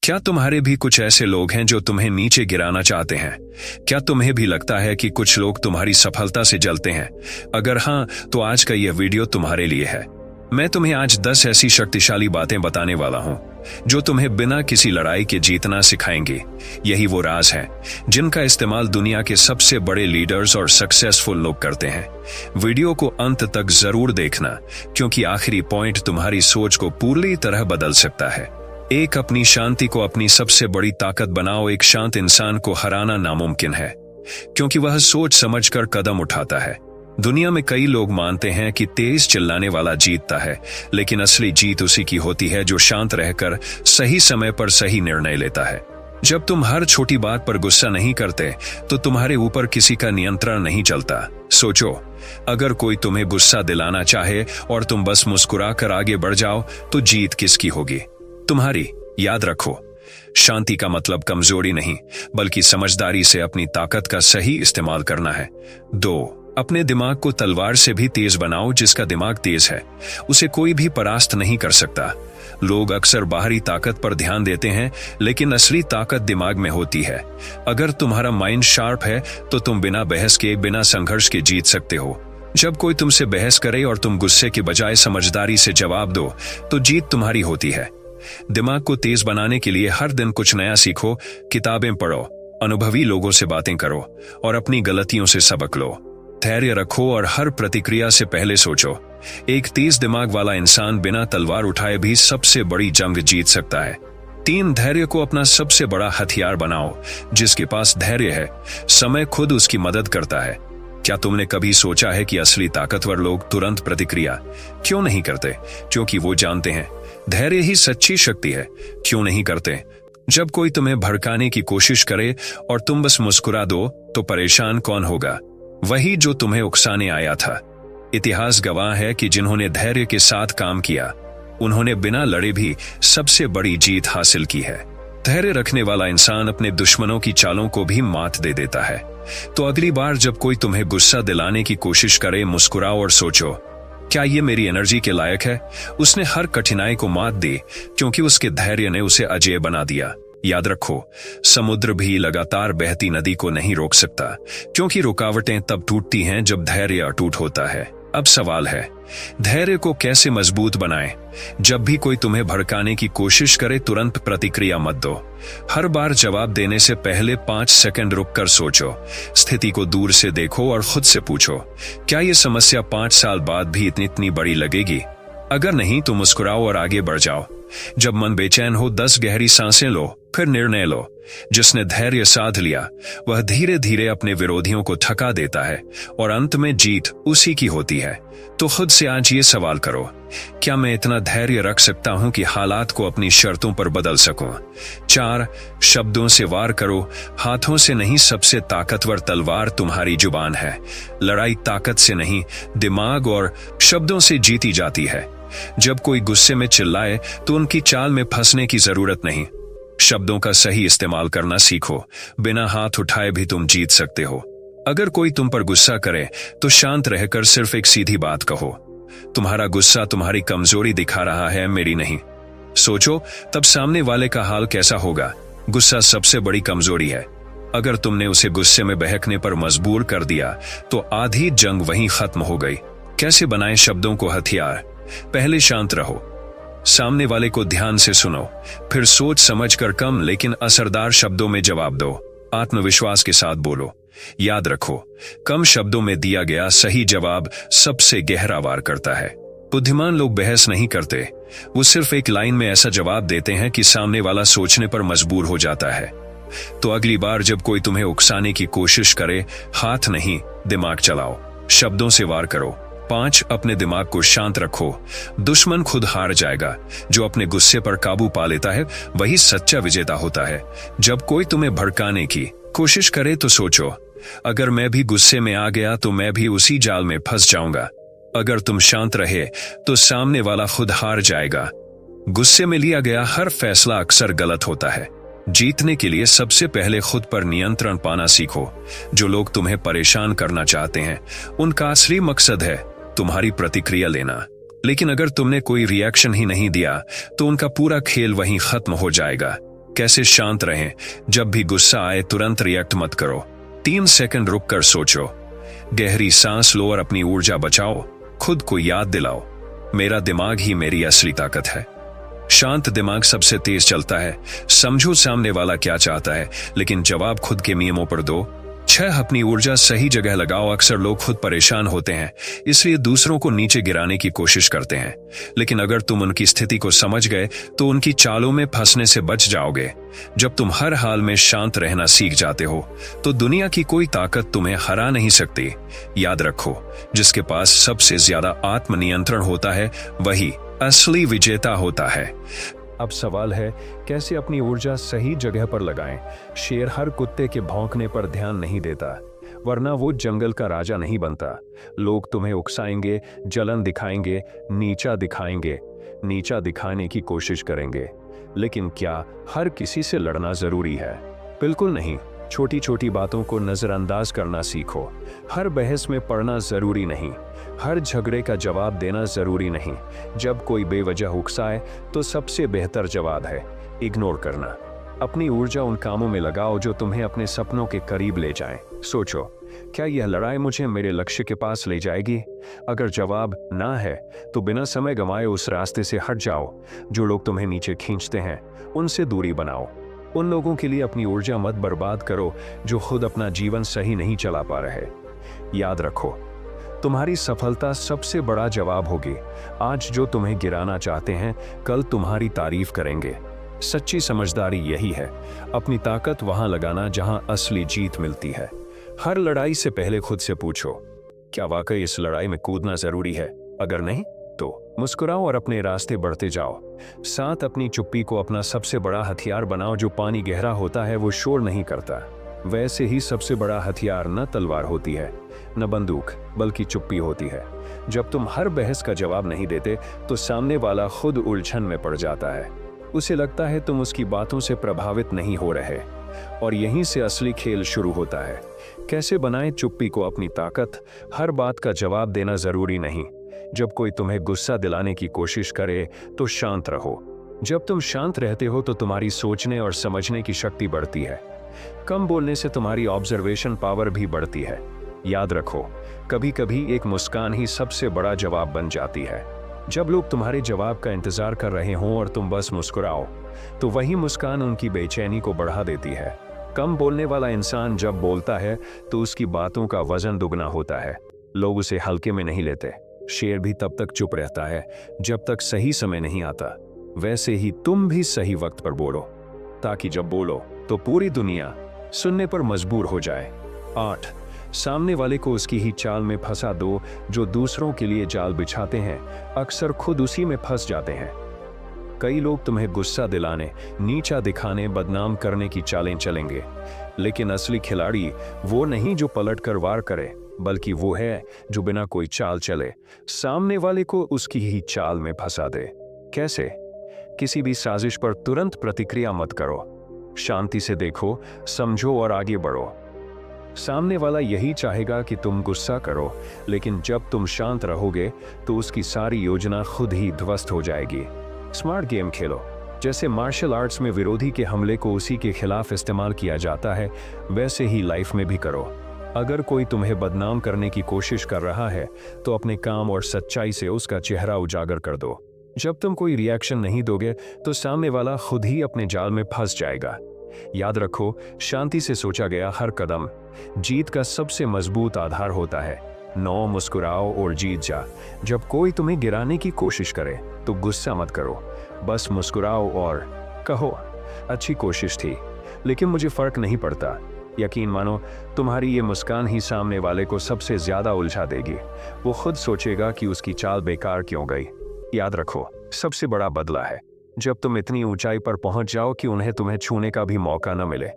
क्या तुम्हारे भी कुछ ऐसे लोग हैं जो तुम्हें नीचे गिराना चाहते हैं? क्या तुम्हें भी लगता है कि कुछ लोग तुम्हारी सफलता से जलते हैं? अगर हाँ, तो आज का यह वीडियो तुम्हारे लिए है। मैं तुम्हें आज 10 ऐसी शक्तिशाली बातें बताने वाला हूं जो तुम्हें बिना किसी लड़ाई के जीतना सिखाएंगी। यही वो राज हैं जिनका इस्तेमाल दुनिया के सबसे बड़े लीडर्स और सक्सेसफुल लोग करते हैं। वीडियो को अंत तक जरूर देखना, क्योंकि आखिरी पॉइंट तुम्हारी सोच को पूरी तरह बदल सकता है। एक, अपनी शांति को अपनी सबसे बड़ी ताकत बनाओ। एक शांत इंसान को हराना नामुमकिन है, क्योंकि वह सोच समझकर कदम उठाता है। दुनिया में कई लोग मानते हैं कि तेज चिल्लाने वाला जीतता है, लेकिन असली जीत उसी की होती है जो शांत रहकर सही समय पर सही निर्णय लेता है। जब तुम हर छोटी बात पर गुस्सा नहीं करते, तो तुम्हारे ऊपर किसी का नियंत्रण नहीं चलता। सोचो, अगर कोई तुम्हें गुस्सा दिलाना चाहे और तुम बस मुस्कुराकर आगे बढ़ जाओ, तो जीत किसकी होगी? तुम्हारी। याद रखो, शांति का मतलब कमजोरी नहीं, बल्कि समझदारी से अपनी ताकत का सही इस्तेमाल करना है। 2, अपने दिमाग को तलवार से भी तेज बनाओ। जिसका दिमाग तेज है, उसे कोई भी परास्त नहीं कर सकता। लोग अक्सर बाहरी ताकत पर ध्यान देते हैं, लेकिन असली ताकत दिमाग में होती है। अगर तुम्हारा माइंड शार्प है, तो तुम बिना बहस के, बिना संघर्ष के जीत सकते हो। जब कोई तुमसे बहस करे और तुम गुस्से के बजाय समझदारी से जवाब दो, तो जीत तुम्हारी होती है। दिमाग को तेज बनाने के लिए हर दिन कुछ नया सीखो, किताबें पढ़ो, अनुभवी लोगों से बातें करो और अपनी गलतियों से सबक लो। धैर्य रखो और हर प्रतिक्रिया से पहले सोचो। एक तेज दिमाग वाला इंसान बिना तलवार उठाए भी सबसे बड़ी जंग जीत सकता है। 3, धैर्य को अपना सबसे बड़ा हथियार बनाओ। जिसके पास धैर्य है, समय खुद उसकी मदद करता है। क्या तुमने कभी सोचा है कि असली ताकतवर लोग तुरंत प्रतिक्रिया क्यों नहीं करते? क्योंकि वो जानते हैं धैर्य ही सच्ची शक्ति है। क्यों नहीं करते? जब कोई तुम्हें भड़काने की कोशिश करे और तुम बस मुस्कुरा दो, तो परेशान कौन होगा? वही जो तुम्हें उकसाने आया था। इतिहास गवाह है कि जिन्होंने धैर्य के साथ काम किया, उन्होंने बिना लड़े भी सबसे बड़ी जीत हासिल की है। धैर्य रखने वाला इंसान अपने दुश्मनों की चालों को भी मात दे देता है। तो अगली बार जब कोई तुम्हें गुस्सा दिलाने की कोशिश करे, मुस्कुराओ और सोचो, क्या ये मेरी एनर्जी के लायक है? उसने हर कठिनाई को मात दी, क्योंकि उसके धैर्य ने उसे अजेय बना दिया। याद रखो, समुद्र भी लगातार बहती नदी को नहीं रोक सकता, क्योंकि रुकावटें तब टूटती हैं जब धैर्य अटूट होता है। अब सवाल है, धैर्य को कैसे मजबूत बनाएं? जब भी कोई तुम्हें भड़काने की कोशिश करे, तुरंत प्रतिक्रिया मत दो। हर बार जवाब देने से पहले 5 सेकंड रुककर सोचो, स्थिति को दूर से देखो और खुद से पूछो, क्या ये समस्या 5 साल बाद भी इतनी बड़ी लगेगी? अगर नहीं, तो मुस्कुराओ और आगे बढ़ जाओ। जब मन बेचैन हो, 10 गहरी सांसें लो, फिर निर्णय लो। जिसने धैर्य साध लिया, वह धीरे धीरे अपने विरोधियों को थका देता है और अंत में जीत उसी की होती है। तो खुद से आज ये सवाल करो, क्या मैं इतना धैर्य रख सकता हूं कि हालात को अपनी शर्तों पर बदल सकूं? 4, शब्दों से वार करो, हाथों से नहीं। सबसे ताकतवर तलवार तुम्हारी जुबान है। लड़ाई ताकत से नहीं, दिमाग और शब्दों से जीती जाती है। जब कोई गुस्से में चिल्लाए, तो उनकी चाल में फंसने की जरूरत नहीं। शब्दों का सही इस्तेमाल करना सीखो। बिना हाथ उठाए भी तुम जीत सकते हो। अगर कोई तुम पर गुस्सा करे, तो शांत रहकर सिर्फ एक सीधी बात कहो, तुम्हारा गुस्सा तुम्हारी कमजोरी दिखा रहा है, मेरी नहीं। सोचो, तब सामने वाले का हाल कैसा होगा? गुस्सा सबसे बड़ी कमजोरी है। अगर तुमने उसे गुस्से में बहकने पर मजबूर कर दिया, तो आधी जंग वहीं खत्म हो गई। कैसे बनाएं शब्दों को हथियार? पहले शांत रहो, सामने वाले को ध्यान से सुनो, फिर सोच समझकर कम लेकिन असरदार शब्दों में जवाब दो। आत्मविश्वास के साथ बोलो। याद रखो, कम शब्दों में दिया गया सही जवाब सबसे गहरा वार करता है। बुद्धिमान लोग बहस नहीं करते, वो सिर्फ एक लाइन में ऐसा जवाब देते हैं कि सामने वाला सोचने पर मजबूर हो जाता है। तो अगली बार जब कोई तुम्हें उकसाने की कोशिश करे, हाथ नहीं, दिमाग चलाओ, शब्दों से वार करो। 5, अपने दिमाग को शांत रखो। दुश्मन खुद हार जाएगा। जो अपने गुस्से पर काबू पा लेता है, वही सच्चा विजेता होता है। जब कोई तुम्हें भड़काने की कोशिश करे, तो सोचो, अगर मैं भी गुस्से में आ गया, तो मैं भी उसी जाल में फंस जाऊंगा। अगर तुम शांत रहे, तो सामने वाला खुद हार जाएगा। गुस्से में लिया गया हर फैसला अक्सर गलत होता है। जीतने के लिए सबसे पहले खुद पर नियंत्रण पाना सीखो। जो लोग तुम्हें परेशान करना चाहते हैं, उनका असली मकसद है तुम्हारी प्रतिक्रिया लेना। लेकिन अगर तुमने कोई रिएक्शन ही नहीं दिया, तो उनका पूरा खेल वहीं खत्म हो जाएगा। कैसे शांत रहें? जब भी गुस्सा आए तुरंत रिएक्ट मत करो। 3 सेकंड रुक कर सोचो, गहरी सांस लो और अपनी ऊर्जा बचाओ। खुद को याद दिलाओ, मेरा दिमाग ही मेरी असली ताकत है। शांत दिमाग सबसे तेज चलता है। समझो सामने वाला क्या चाहता है, लेकिन जवाब खुद के नियमों पर दो। 6 अपनी ऊर्जा सही जगह लगाओ। अक्सर लोग खुद परेशान होते हैं, इसलिए दूसरों को नीचे गिराने की कोशिश करते हैं, लेकिन अगर तुम उनकी स्थिति को समझ गए तो उनकी चालों में फंसने से बच जाओगे। जब तुम हर हाल में शांत रहना सीख जाते हो तो दुनिया की कोई ताकत तुम्हें हरा नहीं सकती। याद रखो, जिसके पास सबसे ज्यादा आत्मनियंत्रण होता है वही असली विजेता होता है। अब सवाल है, कैसे अपनी ऊर्जा सही जगह पर लगाएं? शेर हर कुत्ते के भौंकने पर ध्यान नहीं देता, वरना वो जंगल का राजा नहीं बनता। लोग तुम्हें उकसाएंगे, जलन दिखाएंगे, नीचा दिखाने की कोशिश करेंगे, लेकिन क्या हर किसी से लड़ना जरूरी है? बिल्कुल नहीं। छोटी छोटी बातों को नजरअंदाज करना सीखो। हर बहस में पड़ना जरूरी नहीं, हर झगड़े का जवाब देना जरूरी नहीं। जब कोई बेवजह उकसाए तो सबसे बेहतर जवाब है इग्नोर करना। अपनी ऊर्जा उन कामों में लगाओ जो तुम्हें अपने सपनों के करीब ले जाएं। सोचो, क्या यह लड़ाई मुझे मेरे लक्ष्य के पास ले जाएगी? अगर जवाब ना है तो बिना समय गंवाए उस रास्ते से हट जाओ। जो लोग तुम्हें नीचे खींचते हैं उनसे दूरी बनाओ। उन लोगों के लिए अपनी ऊर्जा मत बर्बाद करो जो खुद अपना जीवन सही नहीं चला पा रहे। याद रखो, तुम्हारी सफलता सबसे बड़ा जवाब होगी। आज जो तुम्हें गिराना चाहते हैं कल तुम्हारी तारीफ करेंगे। सच्ची समझदारी यही है, अपनी ताकत वहां लगाना जहां असली जीत मिलती है। हर लड़ाई से पहले खुद से पूछो, क्या वाकई इस लड़ाई में कूदना जरूरी है? अगर नहीं तो मुस्कुराओ और अपने रास्ते बढ़ते जाओ। साथ अपनी चुप्पी को अपना सबसे बड़ा हथियार बनाओ। जो पानी गहरा होता है वो शोर नहीं करता। वैसे ही सबसे बड़ा हथियार न तलवार होती है, न बंदूक, बल्कि चुप्पी होती है। जब तुम हर बहस का जवाब नहीं देते तो सामने वाला खुद उलझन में पड़ जाता है। उसे लगता है तुम उसकी बातों से प्रभावित नहीं हो रहे, और यहीं से असली खेल शुरू होता है। कैसे बनाएं चुप्पी को अपनी ताकत? हर बात का जवाब देना जरूरी नहीं। जब कोई तुम्हें गुस्सा दिलाने की कोशिश करे तो शांत रहो। जब तुम शांत रहते हो तो तुम्हारी सोचने और समझने की शक्ति बढ़ती है। कम बोलने से तुम्हारी ऑब्जर्वेशन पावर भी बढ़ती है। याद रखो, कभी कभी एक मुस्कान ही सबसे बड़ा जवाब बन जाती है। जब लोग तुम्हारे जवाब का इंतजार कर रहे हों और तुम बस मुस्कुराओ, तो वही मुस्कान उनकी बेचैनी को बढ़ा देती है। कम बोलने वाला इंसान जब बोलता है तो उसकी बातों का वजन दुगना होता है। लोग उसे हल्के में नहीं लेते। शेर भी तब तक चुप रहता है जब तक सही समय नहीं आता। वैसे ही तुम भी सही वक्त पर बोलो, ताकि जब बोलो तो पूरी दुनिया सुनने पर मजबूर हो जाए। 8, सामने वाले को उसकी ही चाल में फंसा दो। जो दूसरों के लिए जाल बिछाते हैं अक्सर खुद उसी में फंस जाते हैं। कई लोग तुम्हें गुस्सा दिलाने, नीचा दिखाने, बदनाम करने की चालें चलेंगे, लेकिन असली खिलाड़ी वो नहीं जो पलट कर वार करे, बल्कि वो है जो बिना कोई चाल चले सामने वाले को उसकी ही चाल में फंसा दे। कैसे? किसी भी साजिश पर तुरंत प्रतिक्रिया मत करो। शांति से देखो, समझो और आगे बढ़ो। सामने वाला यही चाहेगा कि तुम गुस्सा करो, लेकिन जब तुम शांत रहोगे तो उसकी सारी योजना खुद ही ध्वस्त हो जाएगी। स्मार्ट गेम खेलो। जैसे मार्शल आर्ट्स में विरोधी के हमले को उसी के खिलाफ इस्तेमाल किया जाता है, वैसे ही लाइफ में भी करो। अगर कोई तुम्हें बदनाम करने की कोशिश कर रहा है तो अपने काम और सच्चाई से उसका चेहरा उजागर कर दो। जब तुम कोई रिएक्शन नहीं दोगे तो सामने वाला खुद ही अपने जाल में फंस जाएगा। याद रखो, शांति से सोचा गया हर कदम जीत का सबसे मजबूत आधार होता है। मुस्कुराओ और जीत जा। जब कोई तुम्हें गिराने की कोशिश करे तो गुस्सा मत करो, बस मुस्कुराओ और कहो, अच्छी कोशिश थी, लेकिन मुझे फर्क नहीं पड़ता। यकीन मानो, तुम्हारी ये मुस्कान ही सामने वाले को सबसे ज्यादा उलझा देगी। वो खुद सोचेगा कि उसकी चाल बेकार क्यों गई। याद रखो, सबसे बड़ा बदला है जब तुम इतनी ऊंचाई पर पहुंच जाओ कि उन्हें तुम्हें छूने का भी मौका न मिले।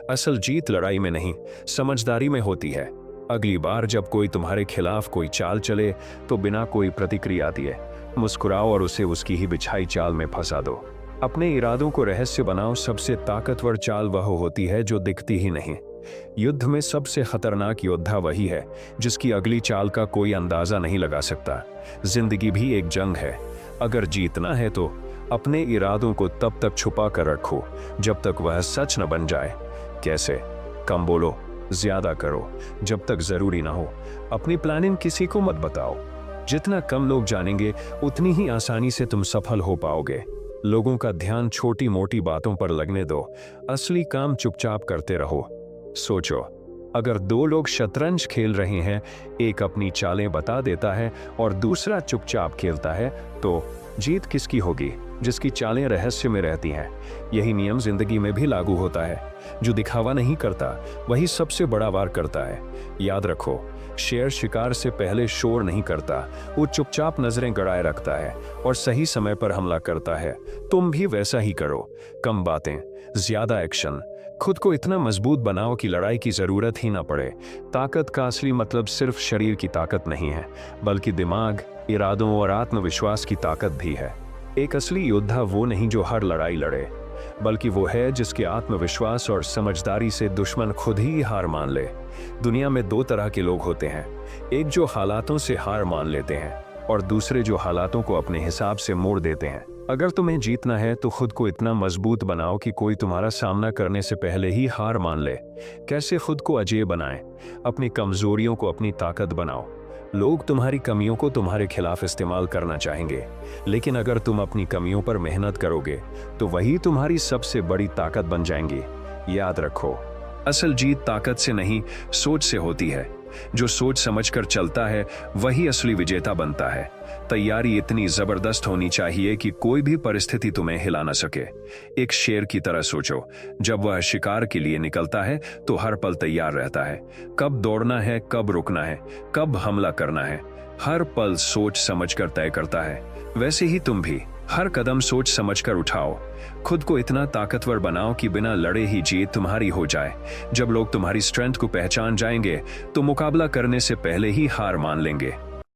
असल जीत लड़ाई में नहीं, समझदारी में होती है। अगली बार जब कोई तुम्हारे खिलाफ कोई चाल चले तो बिना कोई प्रतिक्रिया दिए मुस्कुराओ और उसे उसकी ही बिछाई चाल में फंसा दो। अपने इरादों को रहस्य बनाओ। सबसे ताकतवर चाल वह होती है जो दिखती ही नहीं। युद्ध में सबसे खतरनाक योद्धा वही है जिसकी अगली चाल का कोई अंदाजा नहीं लगा सकता। जिंदगी भी एक जंग है। अगर जीतना है तो अपने इरादों को तब तक छुपा कर रखो जब तक वह सच न बन जाए। कैसे? कम बोलो, ज्यादा करो जब तक जरूरी ना हो। अपनी प्लानिंग किसी को मत बताओ। जितना कम लोग जानेंगे उतनी ही आसानी से तुम सफल हो पाओगे। लोगों का ध्यान छोटी मोटी बातों पर लगने दो, असली काम चुपचाप करते रहो। सोचो, अगर दो लोग शतरंज खेल रहे हैं, एक अपनी चालें बता देता है और दूसरा चुपचाप खेलता है, तो जीत किसकी होगी? जिसकी चालें रहस्य में रहती हैं। यही नियम जिंदगी में भी लागू होता है। जो दिखावा नहीं करता वही सबसे बड़ा वार करता है। याद रखो, शेर शिकार से पहले शोर नहीं करता, वो चुपचाप नजरें गड़ाए रखता है और सही समय पर हमला करता है। तुम भी वैसा ही करो। कम बातें, ज्यादा एक्शन। खुद को इतना मजबूत बनाओ कि लड़ाई की जरूरत ही ना पड़े। ताकत का असली मतलब सिर्फ शरीर की ताकत नहीं है, बल्कि दिमाग, इरादों और आत्मविश्वास की ताकत भी है। एक असली योद्धा वो नहीं जो हर लड़ाई लड़े, बल्कि वो है जिसके आत्मविश्वास और समझदारी से दुश्मन खुद ही हार मान ले। दुनिया में दो तरह के लोग होते हैं, एक जो हालातों से हार मान लेते हैं और दूसरे जो हालातों को अपने हिसाब से मोड़ देते हैं। अगर तुम्हें जीतना है तो खुद को इतना मजबूत बनाओ कि कोई तुम्हारा सामना करने से पहले ही हार मान ले। कैसे खुद को अजेय बनाएं? अपनी कमजोरियों को अपनी ताकत बनाओ। लोग तुम्हारी कमियों को तुम्हारे खिलाफ इस्तेमाल करना चाहेंगे, लेकिन अगर तुम अपनी कमियों पर मेहनत करोगे तो वही तुम्हारी सबसे बड़ी ताकत बन जाएंगी। याद रखो, असल जीत ताकत से नहीं, सोच से होती है। जो सोच समझकर चलता है वही असली विजेता बनता है। तैयारी इतनी जबरदस्त होनी चाहिए कि कोई भी परिस्थिति तुम्हें हिला न सके। एक शेर की तरह सोचो, जब वह शिकार के लिए निकलता है तो हर पल तैयार रहता है। कब दौड़ना है, कब रुकना है, कब हमला करना है, हर पल सोच समझकर तय करता है। वैसे ही तुम भी हर कदम सोच समझकर उठाओ। खुद को इतना ताकतवर बनाओ कि बिना लड़े ही जीत तुम्हारी हो जाए। जब लोग तुम्हारी स्ट्रेंथ को पहचान जाएंगे तो मुकाबला करने से पहले ही हार मान लेंगे।